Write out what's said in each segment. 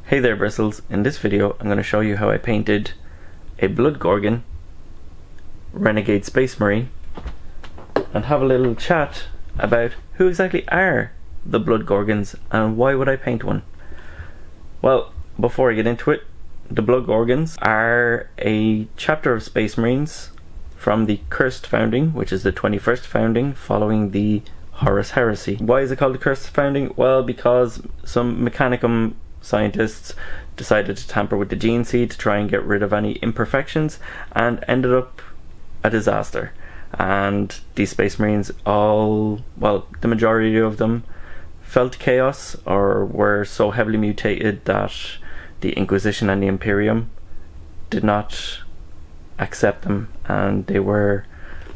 Hey there Bristles, in this video I'm going to show you how I painted a Blood Gorgon Renegade Space Marine and have a little chat about who exactly are the Blood Gorgons and why would I paint one. Well, before I get into it, the Blood Gorgons are a chapter of Space Marines from the Cursed Founding, which is the 21st founding following the Horus Heresy. Why is it called the Cursed Founding? Well, because some Mechanicum scientists decided to tamper with the gene seed to try and get rid of any imperfections and ended up a disaster. And these Space Marines the majority of them felt chaos or were so heavily mutated that the Inquisition and the Imperium did not accept them and they were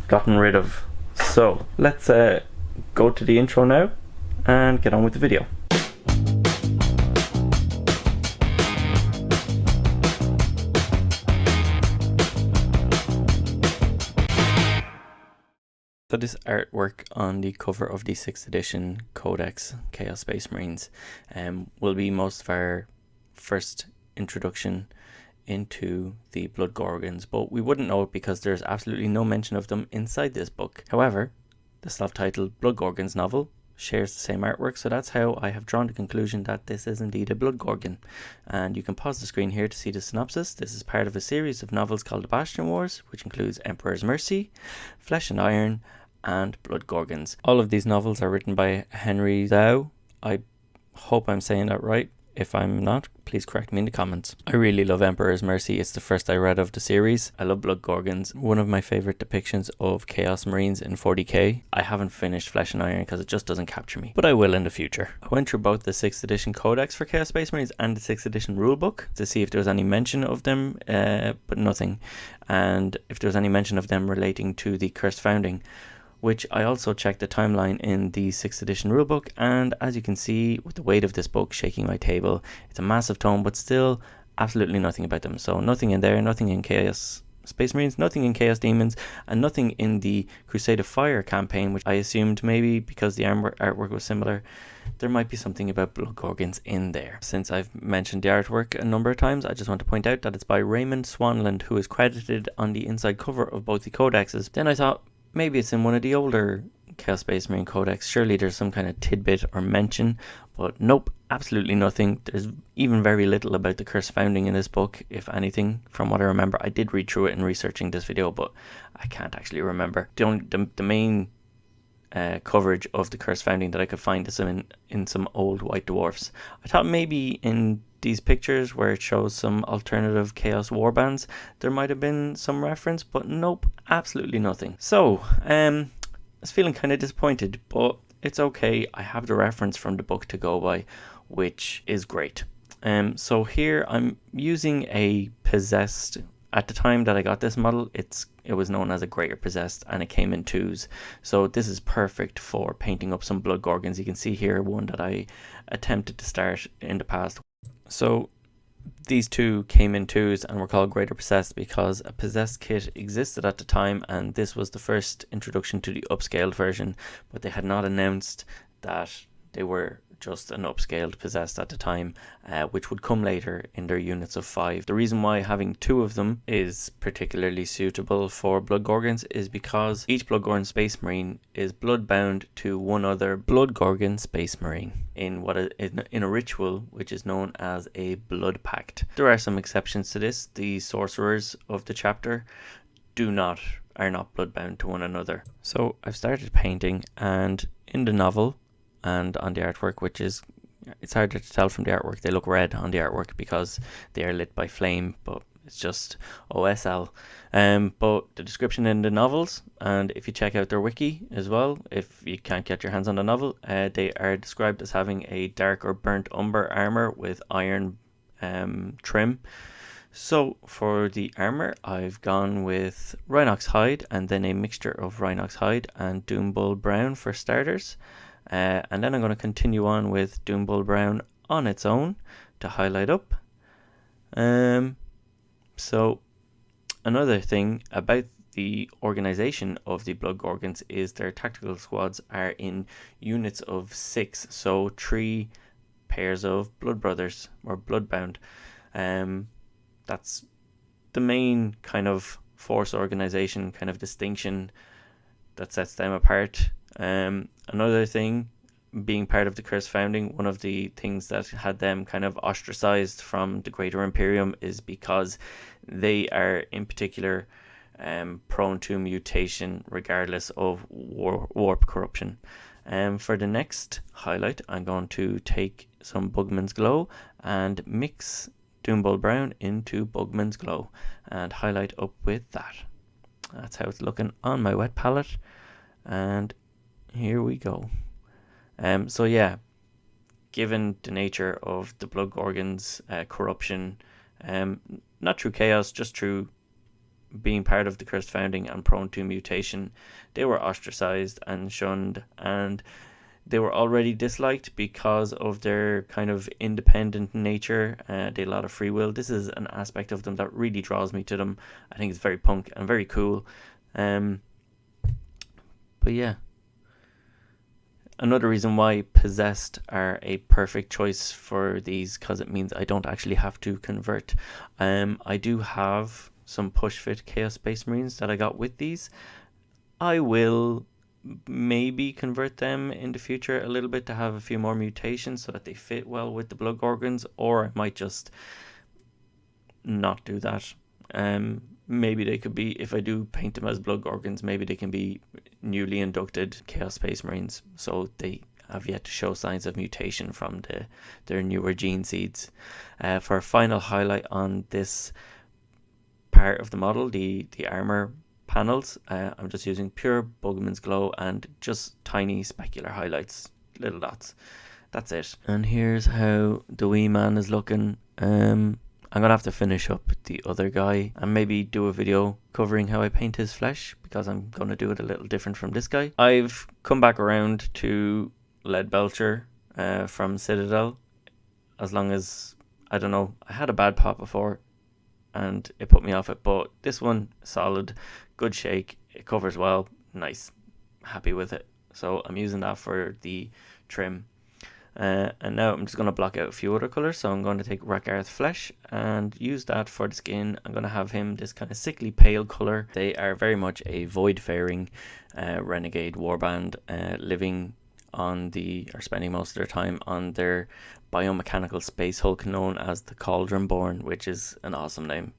gotten rid of. So let's go to the intro now and get on with the video. So this artwork on the cover of the 6th edition Codex Chaos Space Marines will be most of our first introduction into the Blood Gorgons, but we wouldn't know it because there's absolutely no mention of them inside this book. However, the self-titled Blood Gorgons novel shares the same artwork, so that's how I have drawn the conclusion that this is indeed a Blood Gorgon. And you can pause the screen here to see the synopsis. This is part of a series of novels called the Bastion Wars, which includes Emperor's Mercy, Flesh and Iron, and Blood Gorgons. All of these novels are written by Henry Zhao. I hope I'm saying that right. If I'm not, please correct me in the comments. I really love Emperor's Mercy. It's the first I read of the series. I love Blood Gorgons. One of my favourite depictions of Chaos Marines in 40k. I haven't finished Flesh and Iron because it just doesn't capture me, but I will in the future. I went through both the 6th edition Codex for Chaos Space Marines and the 6th edition rulebook to see if there was any mention of them, but nothing. And if there was any mention of them relating to the Cursed Founding, which I also checked the timeline in the 6th edition rulebook, and as you can see with the weight of this book shaking my table, it's a massive tome, but still absolutely nothing about them. So nothing in there, nothing in Chaos Space Marines, nothing in Chaos Demons, and nothing in the Crusade of Fire campaign, which I assumed maybe because the artwork was similar, there might be something about Blood Gorgons in there. Since I've mentioned the artwork a number of times, I just want to point out that it's by Raymond Swanland, who is credited on the inside cover of both the codexes. Then I thought, maybe it's in one of the older Chaos Space Marine Codex. Surely there's some kind of tidbit or mention, but nope, absolutely nothing. There's even very little about the Cursed Founding in this book, if anything, from what I remember. I did read through it in researching this video, but I can't actually remember. The main coverage of the Cursed Founding that I could find is in some old White Dwarfs. I thought maybe in these pictures where it shows some alternative Chaos warbands, there might have been some reference, but nope, absolutely nothing. So, I was feeling kind of disappointed, but it's okay. I have the reference from the book to go by, which is great. So here I'm using a possessed. At the time that I got this model, it was known as a Greater Possessed, and it came in 2s. So this is perfect for painting up some Blood Gorgons. You can see here one that I attempted to start in the past. So these two came in 2s and were called Greater Possessed because a Possessed kit existed at the time, and this was the first introduction to the upscaled version, but they had not announced that they were just an upscaled Possessed at the time, which would come later in their units of 5. The reason why having 2 of them is particularly suitable for Blood Gorgons is because each Blood Gorgon Space Marine is bloodbound to one other Blood Gorgon Space Marine in a ritual which is known as a blood pact. There are some exceptions to this. The sorcerers of the chapter are not bloodbound to one another. So I've started painting, and in the novel and on the artwork, which is, it's harder to tell from the artwork, they look red on the artwork because they are lit by flame, but it's just OSL. But the description in the novels, and if you check out their wiki as well, if you can't get your hands on the novel, they are described as having a dark or burnt umber armor with iron trim. So for the armor, I've gone with Rhinox hide, and then a mixture of Rhinox hide and Doombull brown for starters. And then I'm going to continue on with Doombull brown on its own to highlight up. So another thing about the organization of the Blood Gorgons is their tactical squads are in units of 6, so 3 pairs of blood brothers or bloodbound. That's the main kind of force organization kind of distinction that sets them apart. Another thing, being part of the Cursed Founding, one of the things that had them kind of ostracized from the Greater Imperium is because they are in particular prone to mutation regardless of warp corruption. For the next highlight, I'm going to take some Bugman's Glow and mix Doombull Brown into Bugman's Glow and highlight up with that. That's how it's looking on my wet palette, and here we go. So yeah, given the nature of the Blood Gorgons' corruption, not through chaos, just through being part of the Cursed Founding and prone to mutation, they were ostracized and shunned, and they were already disliked because of their kind of independent nature. They had a lot of free will. This is an aspect of them that really draws me to them. I think it's very punk and very cool. But yeah, another reason why Possessed are a perfect choice for these, because it means I don't actually have to convert. I do have some push fit Chaos Space Marines that I got with these. I will maybe convert them in the future a little bit to have a few more mutations so that they fit well with the Blood Gorgons, or I might just not do that. Maybe they could be, if I do paint them as Blood Gorgons, maybe they can be newly inducted Chaos Space Marines, so they have yet to show signs of mutation from their newer gene seeds. For a final highlight on this part of the model, the armor panels, I'm just using pure Bugman's Glow and just tiny specular highlights, little dots. That's it. And here's how the wee man is looking. I'm gonna have to finish up the other guy and maybe do a video covering how I paint his flesh, because I'm gonna do it a little different from this guy. I've come back around to Lead Belcher from Citadel, as long as, I don't know, I had a bad pot before and it put me off it, but this one, solid, good shake, it covers well, nice, happy with it. So I'm using that for the trim. And now I'm just going to block out a few other colours. So I'm going to take Rakarth Flesh and use that for the skin. I'm going to have him this kind of sickly pale colour. They are very much a void-faring renegade warband, living on or spending most of their time on their biomechanical space hulk known as the Cauldron-born, which is an awesome name.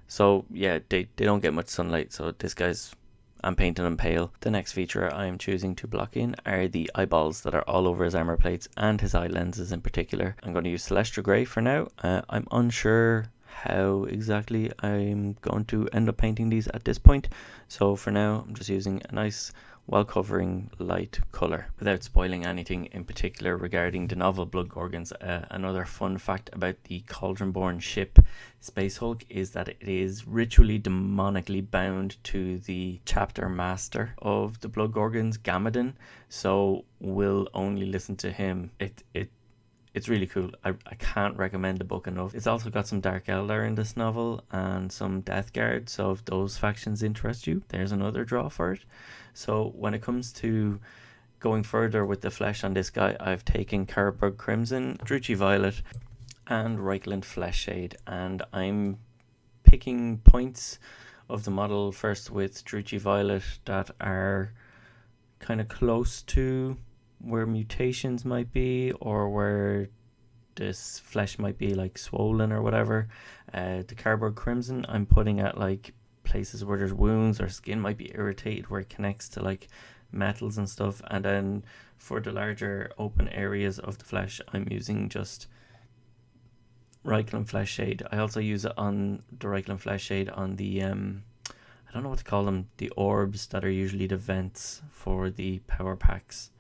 So yeah, they don't get much sunlight, so this guy's, I'm painting him pale. The next feature I'm choosing to block in are the eyeballs that are all over his armor plates and his eye lenses in particular. I'm going to use Celestial Grey for now. I'm unsure how exactly I'm going to end up painting these at this point, so for now I'm just using a nice while covering light colour. Without spoiling anything in particular regarding the novel Blood Gorgons, another fun fact about the Cauldron-born ship Space Hulk is that it is ritually demonically bound to the chapter master of the Blood Gorgons, Gamadin, so we'll only listen to him. It's really cool. I can't recommend the book enough. It's also got some Dark Eldar in this novel and some Death Guard, so if those factions interest you, there's another draw for it. So when it comes to going further with the flesh on this guy, I've taken Carberg Crimson, Druchii Violet and Reichland Flesh Shade, and I'm picking points of the model first with Druchii Violet that are kind of close to where mutations might be, or where this flesh might be like swollen or whatever. The Carberg Crimson I'm putting at like places where there's wounds or skin might be irritated where it connects to like metals and stuff. And then for the larger open areas of the flesh, I'm using just Reichland Flesh Shade. I also use it on the Reichland Flesh Shade on the I don't know what to call them, the orbs that are usually the vents for the power packs.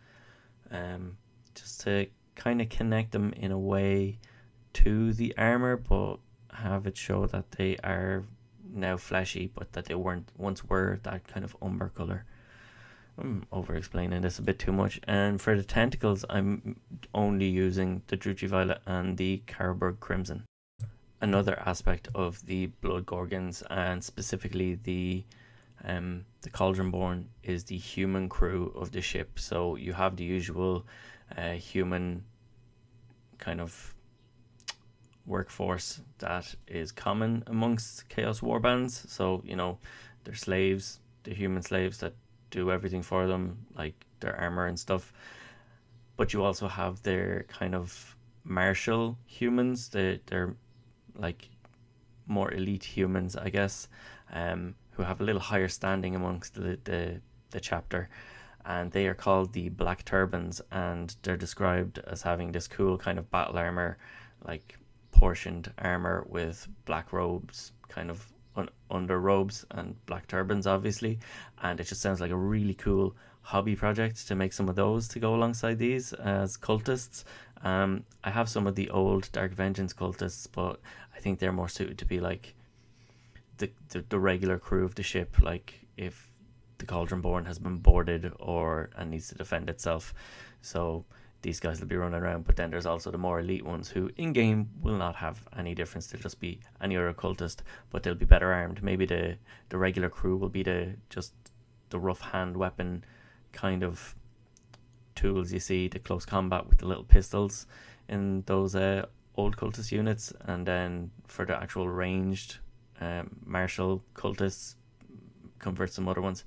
Just to kind of connect them in a way to the armor, but have it show that they are now fleshy, but that they once were that kind of umber color. I'm over explaining this a bit too much. And for the tentacles, I'm only using the Druchii Violet and the Carberg Crimson. Another aspect of the Blood Gorgons, and specifically the Cauldron-born, is the human crew of the ship. So you have the usual human kind of workforce that is common amongst Chaos Warbands. So, you know, they're slaves, the human slaves that do everything for them, like their armor and stuff. But you also have their kind of martial humans. They're like more elite humans, I guess, who have a little higher standing amongst the chapter. And they are called the Black Turbans, and they're described as having this cool kind of battle armor, like portioned armor with black robes, kind of under robes, and black turbans, obviously. And it just sounds like a really cool hobby project to make some of those to go alongside these as cultists. I have some of the old Dark Vengeance cultists, but I think they're more suited to be like the regular crew of the ship, like if the Cauldronborn has been boarded and needs to defend itself. So these guys will be running around. But then there's also the more elite ones who in game will not have any difference. They'll just be any other cultist, but they'll be better armed. Maybe the regular crew will be the rough hand weapon kind of tools you see, the close combat with the little pistols in those old cultist units. And then for the actual ranged martial cultists, convert some other ones.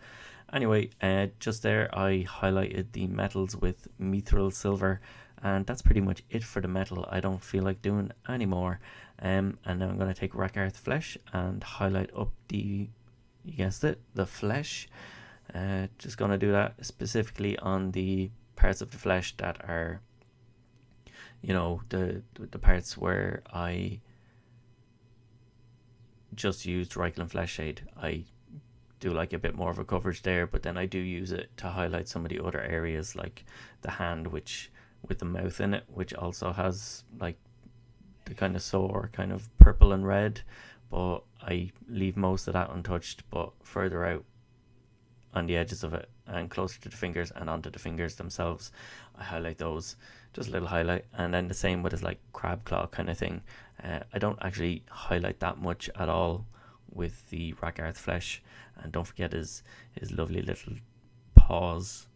Anyway, just there I highlighted the metals with mithril silver, and that's pretty much it for the metal. I don't feel like doing any more. And now I'm going to take Rakarth flesh and highlight up you guessed it, the flesh. Just going to do that specifically on the parts of the flesh that are, you know, the parts where I just used Reichlin Flesh Shade. I do like a bit more of a coverage there, but then I do use it to highlight some of the other areas, like the hand, which with the mouth in it, which also has like the kind of sore kind of purple and red, but I leave most of that untouched. But further out on the edges of it and closer to the fingers and onto the fingers themselves, I highlight those, just a little highlight. And then the same with his like crab claw kind of thing. I don't actually highlight that much at all with the Rakarth flesh. And don't forget his lovely little paws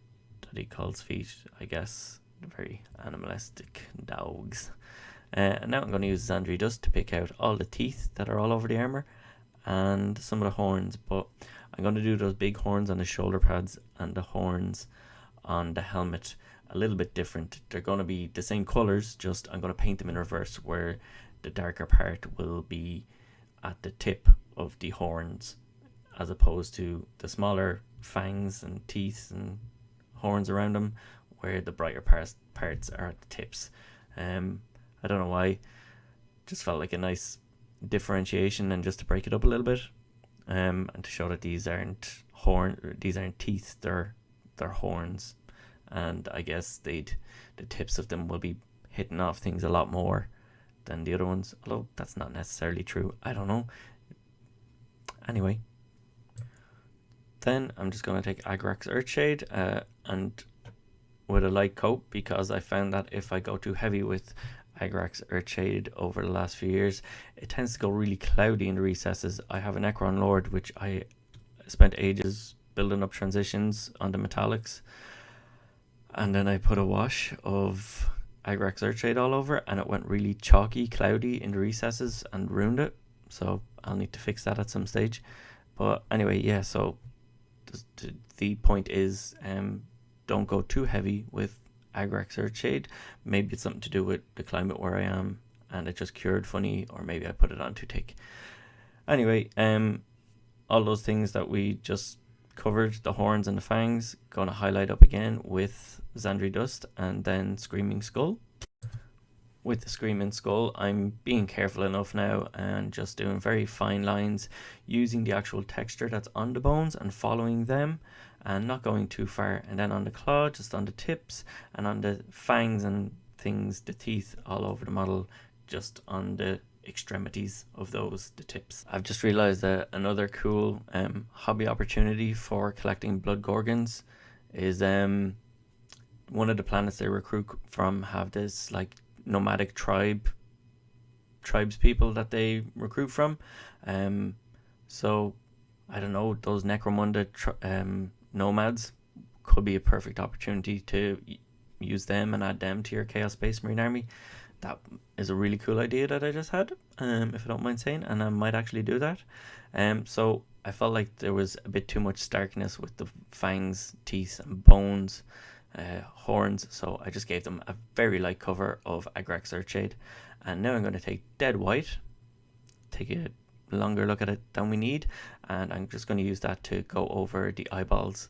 that he calls feet, I guess. Very animalistic dogs. And now I'm going to use Zandri Dust to pick out all the teeth that are all over the armor and some of the horns. But I'm going to do those big horns on the shoulder pads and the horns on the helmet a little bit different. They're going to be the same colors, just I'm going to paint them in reverse, where the darker part will be at the tip of the horns, as opposed to the smaller fangs and teeth and horns around them, where the brighter parts are at the tips. I don't know why, just felt like a nice differentiation, and just to break it up a little bit, and to show that these aren't teeth, they're horns. And I guess the tips of them will be hitting off things a lot more than the other ones, although that's not necessarily true. I don't know. Anyway, then I'm just going to take Agrax Earthshade and with a light coat, because I found that if I go too heavy with Agrax Earthshade over the last few years, it tends to go really cloudy in the recesses. I have an Necron Lord, which I spent ages building up transitions on the metallics, and then I put a wash of Agrax Earthshade all over, and it went really chalky, cloudy in the recesses and ruined it. So I'll need to fix that at some stage. But anyway, yeah, so the point is, don't go too heavy with Agrax Earthshade. Maybe it's something to do with the climate where I am and it just cured funny, or maybe I put it on too thick. Anyway, all those things that we just covered, the horns and the fangs, going to highlight up again with Zandri Dust and then Screaming Skull. With the Screaming Skull, I'm being careful enough now and just doing very fine lines, using the actual texture that's on the bones and following them and not going too far. And then on the claw, just on the tips, and on the fangs and things, the teeth all over the model, just on the extremities of those, the tips. I've just realized that another cool hobby opportunity for collecting Blood Gorgons is one of the planets they recruit from have this like nomadic tribes people that they recruit from. So I don't know, those Necromunda nomads could be a perfect opportunity to use them and add them to your Chaos Space Marine army. that is a really cool idea that I just had, if I don't mind saying, and I might actually do that. So I felt like there was a bit too much starkness with the fangs, teeth, and bones, horns, so I just gave them a very light cover of Agrax Earthshade. And now I'm going to take Dead White, take a longer look at it than we need, and I'm just going to use that to go over the eyeballs.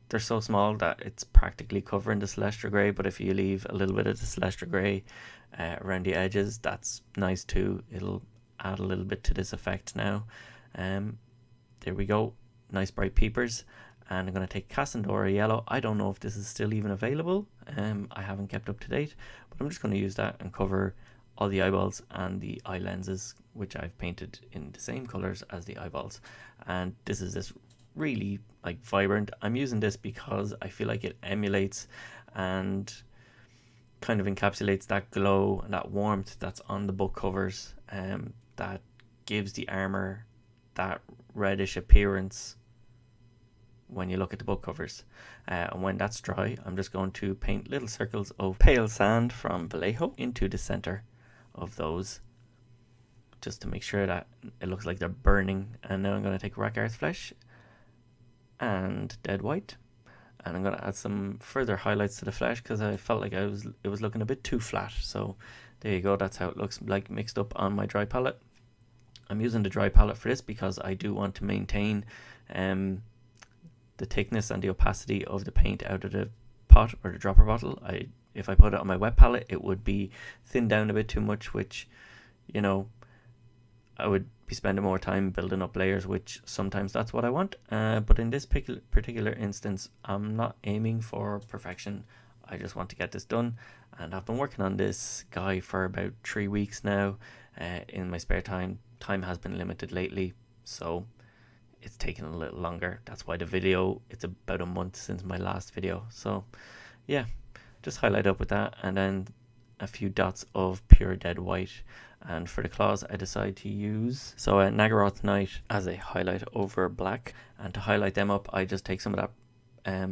They're so small that it's practically covering the Celestial Grey, but if you leave a little bit of the Celestial Grey around the edges, that's nice too. It'll add a little bit to this effect now. There we go, nice bright peepers. And I'm going to take Cassandora Yellow. I don't know if this is still even available. I haven't kept up to date, but I'm just going to use that and cover all the eyeballs and the eye lenses, which I've painted in the same colors as the eyeballs. And this is this really like vibrant. I'm using this because I feel like it emulates and kind of encapsulates that glow and that warmth that's on the book covers, that gives the armor that reddish appearance when you look at the book covers. And when that's dry, I'm just going to paint little circles of pale sand from Vallejo into the center of those, just to make sure that it looks like they're burning. And now I'm going to take Rakarth Flesh and Dead White, and I'm going to add some further highlights to the flesh because I felt like it was looking a bit too flat. So there you go, that's how it looks like mixed up on my dry palette. I'm using the dry palette for this because I do want to maintain the thickness and the opacity of the paint out of the pot or the dropper bottle. If I put it on my wet palette, it would be thinned down a bit too much, which, you know, I would be spending more time building up layers, which sometimes that's what I want. But in this particular instance, I'm not aiming for perfection. I just want to get this done. And I've been working on this guy for about 3 weeks now in my spare time. Time has been limited lately, so it's taken a little longer. That's why it's about a month since my last video. So yeah, just highlight up with that, and then a few dots of pure Dead White. And for the claws, I decide to use Nagaroth Knight as a highlight over black. And to highlight them up, I just take some of that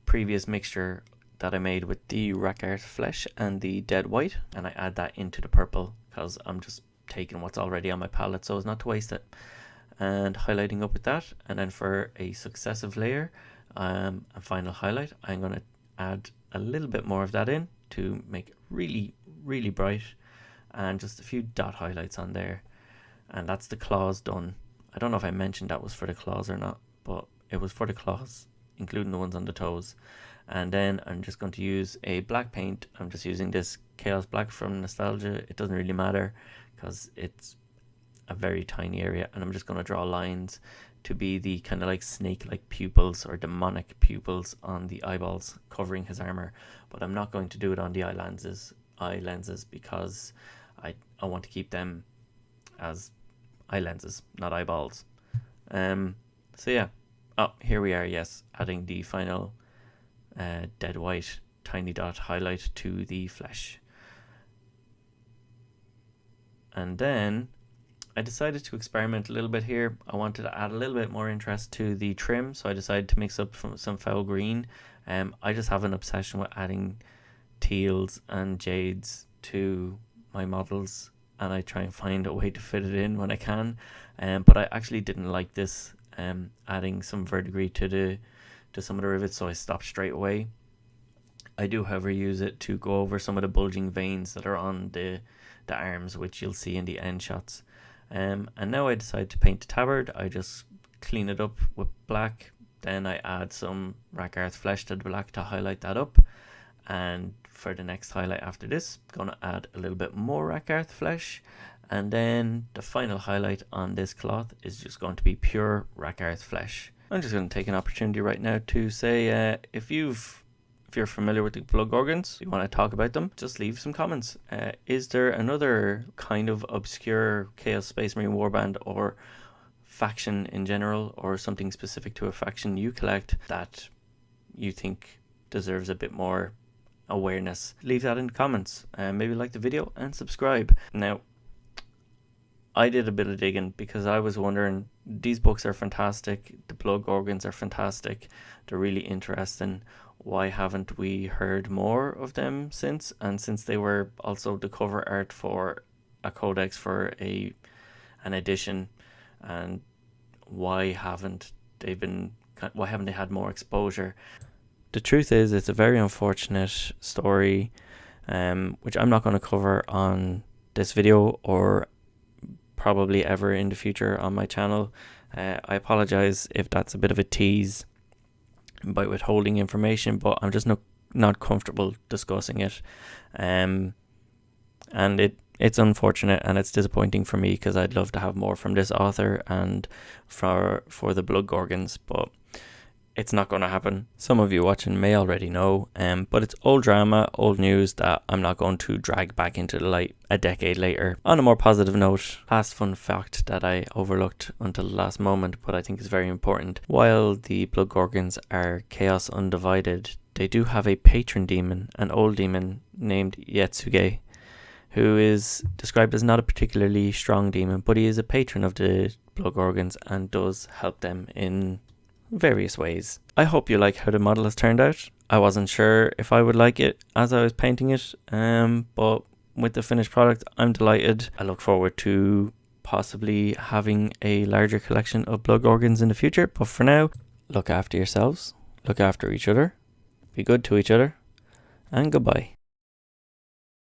previous mixture that I made with the Rakarth Flesh and the Dead White, and I add that into the purple because I'm just taking what's already on my palette so as not to waste it. And highlighting up with that, and then for a successive layer, a final highlight, I'm going to add a little bit more of that in to make it really, really bright, and just a few dot highlights on there. And that's the claws done. I don't know if I mentioned that was for the claws or not, but it was for the claws, including the ones on the toes. And then I'm just going to use a black paint. I'm just using this Chaos Black from Nostalgia. It doesn't really matter because it's a very tiny area, and I'm just going to draw lines to be the kind of like snake-like pupils or demonic pupils on the eyeballs covering his armor. But I'm not going to do it on the eye lenses because I want to keep them as eye lenses, not eyeballs. So yeah, here we are. Yes, adding the final Dead White tiny dot highlight to the flesh. And then I decided to experiment a little bit here. I wanted to add a little bit more interest to the trim, so I decided to mix up some foul green. I just have an obsession with adding teals and jades to my models, and I try and find a way to fit it in when I can. But I actually didn't like this adding some verdigris to some of the rivets, so I stopped straight away. I do, however, use it to go over some of the bulging veins that are on the arms, which you'll see in the end shots. And now I decide to paint the tabard. I just clean it up with black, then I add some Rakarth Flesh to the black to highlight that up. And for the next highlight after this, gonna add a little bit more Rakarth Flesh, and then the final highlight on this cloth is just going to be pure Rakarth Flesh. I'm just going to take an opportunity right now to say, if you're familiar with the Blood Gorgons, you want to talk about them, just leave some comments. Is there another kind of obscure Chaos Space Marine warband or faction in general, or something specific to a faction you collect that you think deserves a bit more awareness? Leave that in the comments, and maybe like the video and subscribe. Now, I did a bit of digging because I was wondering, these books are fantastic, the Blood Gorgons are fantastic, they're really interesting. Why haven't we heard more of them since? And since they were also the cover art for a codex for an edition, and why haven't they had more exposure? The truth is, it's a very unfortunate story, which I'm not going to cover on this video or probably ever in the future on my channel. I apologize if that's a bit of a tease by withholding information, but I'm just not comfortable discussing it. And it's unfortunate and it's disappointing for me, because I'd love to have more from this author and for the Blood Gorgons, but it's not going to happen. Some of you watching may already know, but it's old drama, old news that I'm not going to drag back into the light a decade later. On a more positive note, last fun fact that I overlooked until the last moment, but I think is very important. While the Blood Gorgons are chaos undivided, they do have a patron demon, an old demon named Yetsuge, who is described as not a particularly strong demon, but he is a patron of the Blood Gorgons and does help them in various ways. I hope you like how the model has turned out. I wasn't sure if I would like it as I was painting it, but with the finished product, I'm delighted. I look forward to possibly having a larger collection of Blood Gorgons in the future, but for now, look after yourselves, look after each other, be good to each other, and goodbye.